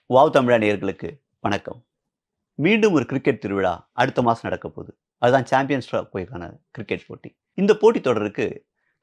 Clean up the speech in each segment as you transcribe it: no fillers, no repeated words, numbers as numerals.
Wow தமிழா நேயர்களுக்கு வணக்கம். மீண்டும் ஒரு கிரிக்கெட் திருவிழா அடுத்த மாசம் நடக்க போகுது. அதுதான் சாம்பியன்ஸ் ட்ராஃபிக்கான கிரிக்கெட் போட்டி. இந்த போட்டித் தொடருக்கு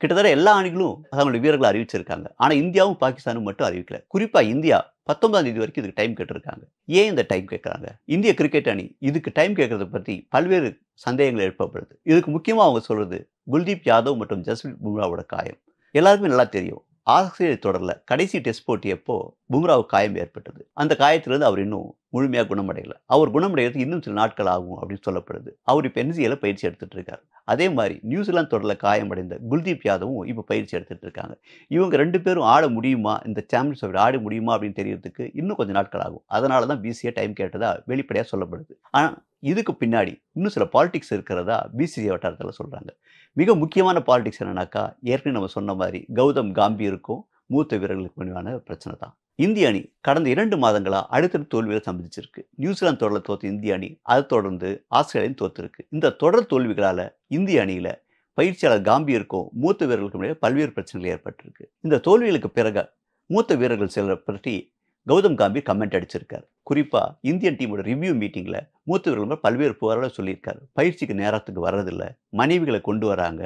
கிட்டத்தட்ட எல்லா அணிகளும் தங்களுடைய வீரர்கள அறிவிச்சிருக்காங்க. ஆனா இந்தியாவும், பாகிஸ்தானும் மட்டும் அறிவிக்கல. குறிப்பா இந்தியா 19ஆம் தேதி வரைக்கும் இதுக்கு டைம் கேட்டிருக்காங்க. ஏன் இந்த டைம் கேட்கறாங்க? இந்திய கிரிக்கெட் அணி இதுக்கு டைம் கேட்கறத பத்தி பல்வேறு சந்தேகங்கள் எழுப்பப்படுது. இதுக்கு முக்கியமா அவங்க சொல்றது குல்தீப் யாதவ் மற்றும் ஜஸ்பிரித் பும்ராவோட காயம். எல்லாருக்குமே நல்லா தெரியும். ஆஸ்திரேலிய தொடர்ல கடைசி டெஸ்ட் போட்டி அப்போ பும்ராவுக்கு காயம் ஏற்பட்டது. அந்த காயத்திலிருந்து அவர் இன்னும் முழுமையா குணமடையல. அவர் குணமடையறதுக்கு இன்னும் சில நாட்கள் ஆகும் அப்படின்னு சொல்லப்படுது. அவர் இப்ப என்சிஏல பயிற்சி எடுத்துட்டு இருக்காரு. அதே மாரி நியூசிலாந்து தொடர்ல காயமடைந்த குல்தீப் யாதவும் இப்ப பயிற்சி எடுத்துட்டு இருக்காங்க. இவங்க 2 பேரும் ஆட முடியுமா? இந்த சாம்பியன்ஸ் ட்ராஃபில ஆட முடியுமா அப்படின்னு தெரியறதுக்கு இன்னும் கொஞ்சம் நாட்கள் ஆகும். அதனால தான் பிசிசிஐ டைம் கேட்டதா வெளிப்படையா சொல்லப்படுது. ஆனா இதுக்கு பின்னாடி இன்னும் சில பாலிடிக்ஸ் இருக்கிறதா பிசிசிஐ வட்டாரத்துல சொல்றாங்க. மிக முக்கியமான பாலிடிக்ஸ் என்னன்னாக்கா, ஏற்கனவே நம்ம சொன்ன மாரி கௌதம் காம்பீருக்கும் மூத்த வீரர்களுக்கு இடையிலான பிரச்சனை தான். இந்திய அணி கடந்த 2 மாதங்களா அடுத்தடுத்து தோல்விகளை சந்திச்சிருக்கு. நியூசிலாந்து தொடர்ல தோத்த இந்திய அணி, அதைத் தொடர்ந்து ஆஸ்திரேலியாவையும் தோத்திருக்கு. இந்த தொடர் தோல்விகளால இந்திய அணியில பயிற்சியாளர் காம்பீருக்கும் மூத்த வீரர்களுக்கும் இடையே பல்வேறு பிரச்சனைகள் ஏற்பட்டிருக்கு. இந்த தோல்விகளுக்கு பிறகு மூத்த வீரர்கள் சிலரை பற்றி கௌதம் காம்பீர் கமெண்ட் அடிச்சிருக்காரு. குறிப்பா இந்தியன் டீமோட ரிவ்யூ மீட்டிங்ல மூத்த வீரர்கள் பல்வேறு புகார்களை சொல்லியிருக்காரு. பயிற்சிக்கு நேரத்துக்கு வர்றதில்ல, மனைவிகளை கொண்டு வராங்க,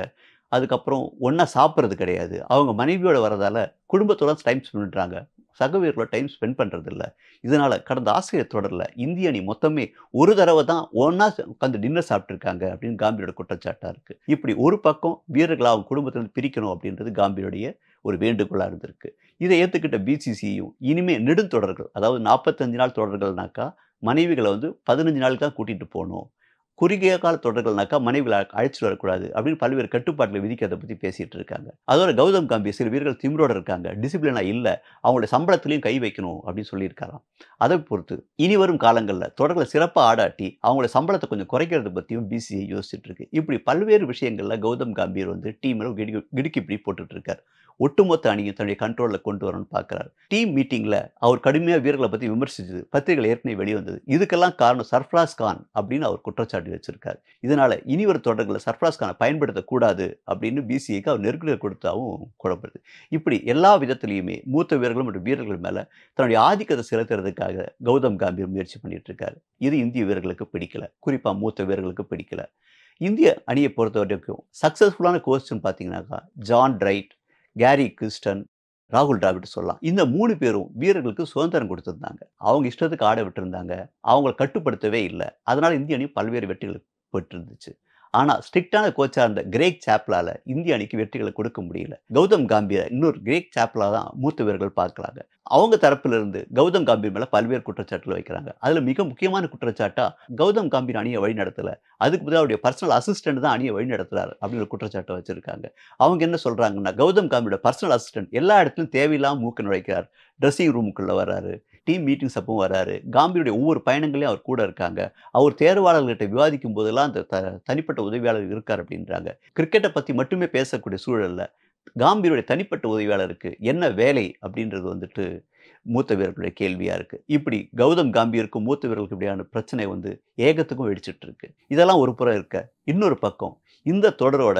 அதுக்கப்புறம் ஒண்ணா சாப்பிடுறது கிடையாது, அவங்க மனைவியோட வரதால குடும்பத்தோட டைம் ஸ்பெண்ட் பண்றாங்க, சக வீரர்களோட டைம் ஸ்பெண்ட் பண்றது இல்ல. இதனால கடந்த ஆஸ்திரேலிய தொடர்ல இந்திய அணி மொத்தமே ஒரு தடவை தான் ஒண்ணா உட்கார்ந்து டின்னர் சாப்பிட்டுருக்காங்க அப்படின்னு காம்பீரோட குற்றச்சாட்டா இருக்கு. இப்படி ஒரு பக்கம் வீரர்களை அவங்க குடும்பத்திலிருந்து பிரிக்கணும் அப்படின்றது காம்பீருடைய ஒரு வேண்டுகோளா இருந்திருக்கு. இதை ஏத்துக்கிட்ட பிசிசிஐயும் இனிமே நெடுந்தொடர்கள், அதாவது 45 நாள் தொடர்கள்னாக்கா மனைவிகளை 15 நாளுக்கு தான் கூட்டிட்டு போணும். குறுகிய கால தொடர்கள்னாக்கா மனைவிகளை அழைச்சிட்டு வரக்கூடாது அப்படின்னு பல்வேறு கட்டுப்பாடுகளை விதிக்கிறத பத்தி பேசிட்டு இருக்காங்க. அதோட கௌதம் காம்பீர் சில வீரர்கள் திமிரோட இருக்காங்க, டிசிப்ளினா இல்ல, அவங்களுடைய சம்பளத்திலையும் கை வைக்கணும் அப்படின்னு சொல்லியிருக்காராம். அதை பொறுத்து இனி வரும் காலங்கள்ல தொடர்களை சிறப்பா ஆடாட்டி அவங்களுடைய சம்பளத்தை கொஞ்சம் குறைக்கிறத பத்தியும் பிசிசிஐ யோசிச்சுட்டு இருக்கு. இப்படி பல்வேறு விஷயங்கள்ல கௌதம் காம்பீர் டீம்ல கிடுக்கிப்பிடி போட்டுட்டு இருக்காரு. ஒட்டுமொத்த அணியும் தன்னுடைய கண்ட்ரோல்ல கொண்டு வரணும்னு பார்க்கிறார். டீம் மீட்டிங்ல அவர் கடுமையா வீரர்களை பத்தி விமர்சிச்சது பத்திரிகைகள் ஏற்கனவே வெளிவந்தது. இதுக்கெல்லாம் காரணம் சர்ஃப்ராஸ் கான் அப்படின்னு அவர் குற்றச்சாட்டு வச்சிருக்காரு. இதனால இனி வரும் தொடர்கள்ல சர்ஃப்ராஸ் கானை பயன்படுத்தக்கூடாது அப்படின்னு பிசிஐக்கு அவர் நெருக்கடி கொடுத்தாவும் குழப்பது. இப்படி எல்லா விதத்திலையுமே மூத்த வீரர்கள் மற்றும் வீரர்கள் மேல தன்னுடைய ஆதிக்கத்தை செலுத்துறதுக்காக கௌதம் காம்பீர் முயற்சி பண்ணிட்டு இருக்காரு. இது இந்திய வீரர்களுக்கு பிடிக்கல. குறிப்பா மூத்த வீரர்களுக்கு பிடிக்கல. இந்திய அணியை பொறுத்த வரைக்கும் சக்சஸ்ஃபுல்லான கோச்னு பார்த்தீங்கன்னாக்கா ஜான் ரைட், கேரி கிறிஸ்டன், ராகுல் டிராவிட் சொல்லலாம். இந்த 3 பேரும் வீரர்களுக்கு சுதந்திரம் கொடுத்திருந்தாங்க. அவங்க இஷ்டத்துக்கு ஆட விட்டிருந்தாங்க. அவங்கள கட்டுப்படுத்தவே இல்ல. அதனால இந்திய அணி பல்வேறு வெற்றிகள் பெற்றிருந்துச்சு. ஆனா ஸ்ட்ரிக்ட்டான கோச்சா இருந்த கிரேக் சாப்லால இந்திய அணிக்கு வெற்றிகளை கொடுக்க முடியல. கௌதம் காம்பீர இன்னொரு கிரேக் சாப்லா தான் மூத்த வீரர்கள் பார்க்கறாங்க. அவங்க தரப்பிலிருந்து கௌதம் காம்பீர் மேல பல்வேறு குற்றச்சாட்டுகள் வைக்கிறாங்க. அதுல மிக முக்கியமான குற்றச்சாட்டா கௌதம் காம்பீர் அணியை வழிநடத்தல, அதுக்கு பதிலா அவருடைய பர்சனல் அசிஸ்டன்ட் தான் அணியை வழிநடத்துறாரு அப்படின்னு ஒரு குற்றச்சாட்டை வச்சிருக்காங்க. அவங்க என்ன சொல்றாங்கன்னா, கௌதம் காம்பீரோட பர்சனல் அசிஸ்டன்ட் எல்லா இடத்துலயும் தேவையில்லாம மூக்க நுழைக்கிறார். ட்ரெஸ்ஸிங் ரூமுக்குள்ள வர்றாரு, டீம் மீட்டிங்ஸ் அப்பவும் வர்றாரு, காம்பீருடைய ஒவ்வொரு பயணங்களையும் அவர் கூட இருக்காங்க, அவர் தேர்வாளர்கள்கிட்ட விவாதிக்கும் போதெல்லாம் அந்த தனிப்பட்ட உதவியாளர் இருக்கார் அப்படின்றாங்க. கிரிக்கெட்டை பத்தி மட்டுமே பேசக்கூடிய சூழல்ல காம்பீருடைய தனிப்பட்ட உதவியாளருக்கு என்ன வேலை அப்படின்றது மூத்த வீரர்களுடைய கேள்வியா இருக்கு. இப்படி கௌதம் காம்பீருக்கும் மூத்த வீரர்களுக்கு இடையான பிரச்சனை ஏகத்துக்கும் வெடிச்சிட்டு இருக்கு. இதெல்லாம் ஒரு புறம் இருக்க, இன்னொரு பக்கம் இந்த தொடரோட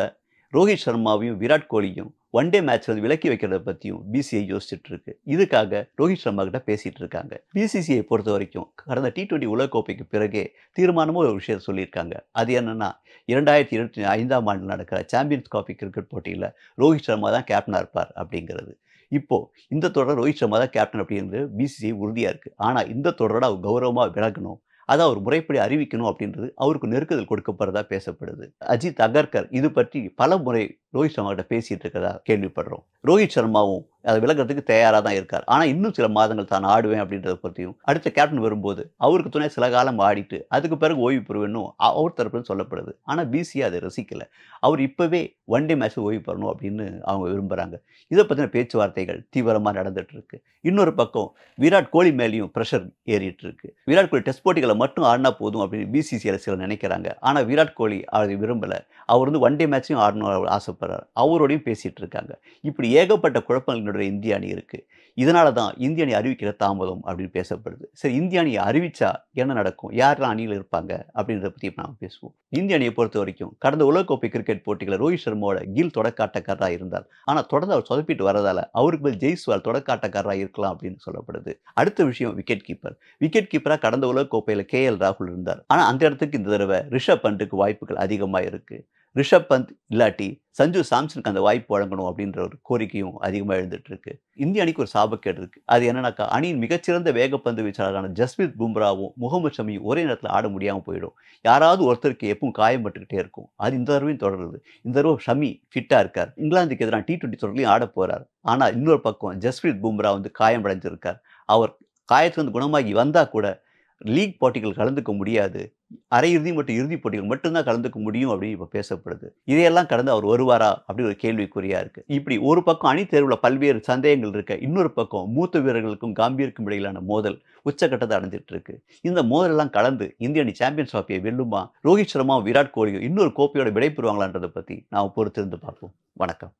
ரோஹித் சர்மாவையும் விராட் கோலியும் ஒன் டே மேட்ச்ல விலக்கி வைக்கிறத பத்தியும் பிசிஐ யோசிச்சுட்டு இருக்கு. இதுக்காக ரோஹித் சர்மா கிட்ட பேசிட்டு இருக்காங்க. பிசிசிஐ பொறுத்த வரைக்கும் கடந்த T20 உலகக்கோப்பைக்கு பிறகே தீர்மானமும் ஒரு விஷயத்தை சொல்லியிருக்காங்க. அது என்னன்னா 2025ஆம் ஆண்டு நடக்கிற சாம்பியன்ஸ் டிராஃபி கிரிக்கெட் போட்டியில ரோஹித் சர்மா தான் கேப்டனா இருப்பார் அப்படிங்கிறது. இப்போ இந்த தொடர் ரோஹித் சர்மா தான் கேப்டன் அப்படிங்கிறது பிசிசிஐ உறுதியா இருக்கு. ஆனா இந்த தொடரோட அவர் கௌரவமா விலகணும், அதை அவர் முறைப்படி அறிவிக்கணும் அப்படின்றது அவருக்கு நெருக்குதல் கொடுக்கப்படுறதா பேசப்படுது. அஜித் அகர்கர் இது பற்றி பல முறை ரோஹித் சர்மா கிட்ட பேசிட்டு இருக்கிறதா கேள்விப்படுறோம். ரோஹித் சர்மாவும் அதை விலகிறதுக்கு தயாரா தான் இருக்கார். ஆனா இன்னும் சில மாதங்கள் தான் ஆடுவேன் அப்படின்றத பற்றியும், அடுத்த கேப்டன் வரும்போது அவருக்கு துணை சில காலம் ஆடிட்டு அதுக்கு பிறகு ஓய்வு பெறுவேன்னும் அவர் தரப்புல சொல்லப்படுது. ஆனா பிசிஐ அதை ரசிக்கல. அவர் இப்பவே ஒன் டே மேட்ச் ஓய்வு பெறணும் அப்படின்னு அவங்க விரும்புறாங்க. இதை பத்தின பேச்சுவார்த்தைகள் தீவிரமா நடந்துட்டு இருக்கு. இன்னொரு பக்கம் விராட் கோலி மேலேயும் பிரஷர் ஏறிட்டு இருக்கு. விராட் கோலி டெஸ்ட் போட்டிகளை மட்டும் ஆடினா போதும் அப்படின்னு பிசிசிஐல சிலர் நினைக்கிறாங்க. ஆனா விராட் கோலி அதை விரும்பல. அவர் ஒன் டே மேட்சையும் ஆடணும் ஆசைப்படுறார். அவரோடையும் பேசிட்டு இருக்காங்க. இப்படி ஏகப்பட்ட குழப்பங்களுடைய இந்திய அணி இருக்கு. இதனால தான் இந்திய அணி அறிவிக்கிற தாமதம் அப்படின்னு பேசப்படுது. சரி, இந்திய அணியை அறிவிச்சா என்ன நடக்கும்? யாரெல்லாம் அணியில இருப்பாங்க? அப்படின்றத பத்தி நாம பேசுவோம். இந்திய அணியை பொறுத்தவரைக்கும் கடந்த உலகக்கோப்பை கிரிக்கெட் போட்டிகள்ல ரோஹித் சர்மாவோட கில் தொடக்க ஆட்டக்காரரா இருந்தார். ஆனா தொடர்ந்து அவர் சொதப்பிட்டு வரதால அவருக்கு பதில் ஜெய்ஸ்வால் தொடக்க ஆட்டக்காரரா இருக்கலாம் அப்படின்னு சொல்லப்படுது. அடுத்த விஷயம் விக்கெட் கீப்பர். விக்கெட் கீப்பரா கடந்த உலகக்கோப்பையில KL ராகுல் இருந்தார். ஆனா அந்த இடத்துக்கு இந்த தடவை ரிஷப் பண்ட்டுக்கு வாய்ப்புகள் அதிகமா இருக்கு. ரிஷப் பந்த் இல்லாட்டி சஞ்சு சாம்சனுக்கு அந்த வாய்ப்பு வழங்கணும் அப்படின்ற ஒரு கோரிக்கையும் அதிகமாக எழுந்துட்டு இருக்கு. இந்திய அணிக்கு ஒரு சாபக்கேடு இருக்கு. அது என்னன்னாக்கா, அணியின் மிகச்சிறந்த வேகப்பந்து வீச்சாளரான ஜஸ்பிரித் பும்ராவும் முகமது ஷமியும் ஒரே நேரத்தில் ஆட முடியாம போயிடும். யாராவது ஒருத்தருக்கு எப்பவும் காயம் பட்டுக்கிட்டே இருக்கும். அது இந்த தடவையும் தொடருது. இந்த தடவை ஷமி ஃபிட்டா இருக்கார். இங்கிலாந்துக்கு எதிரான T20 தொடர்லையும் ஆட போறார். ஆனா இன்னொரு பக்கம் ஜஸ்பிரித் பும்ரா காயம் அடைஞ்சிருக்கார். அவர் காயத்திலிருந்து குணமாகி வந்தா கூட லீக் போட்டிகள் கலந்துக்க முடியாது. அரையிறுதி மற்றும் இறுதிப் போட்டிகள் மட்டும்தான் கலந்துக்க முடியும் அப்படின்னு இப்ப பேசப்படுது. இதையெல்லாம் கடந்து அவர் வருவாரா அப்படி ஒரு கேள்விக்குறியா இருக்கு. இப்படி ஒரு பக்கம் அணி தேர்வுல பல்வேறு சந்தேகங்கள் இருக்க, இன்னொரு பக்கம் மூத்த வீரர்களுக்கும் காம்பீருக்கும் இடையிலான மோதல் உச்சகட்டத்தை அடைஞ்சிட்டு இருக்கு. இந்த மோதல் எல்லாம் கலந்து இந்திய அணி சாம்பியன்ஸ் டிராபியை வெல்லுமா? ரோஹித் சர்மா, விராட் கோலியும் இன்னொரு கோப்பையோட விடை பெறுவாங்களான்றதை பத்தி நாம பொறுத்திருந்து பார்ப்போம். வணக்கம்.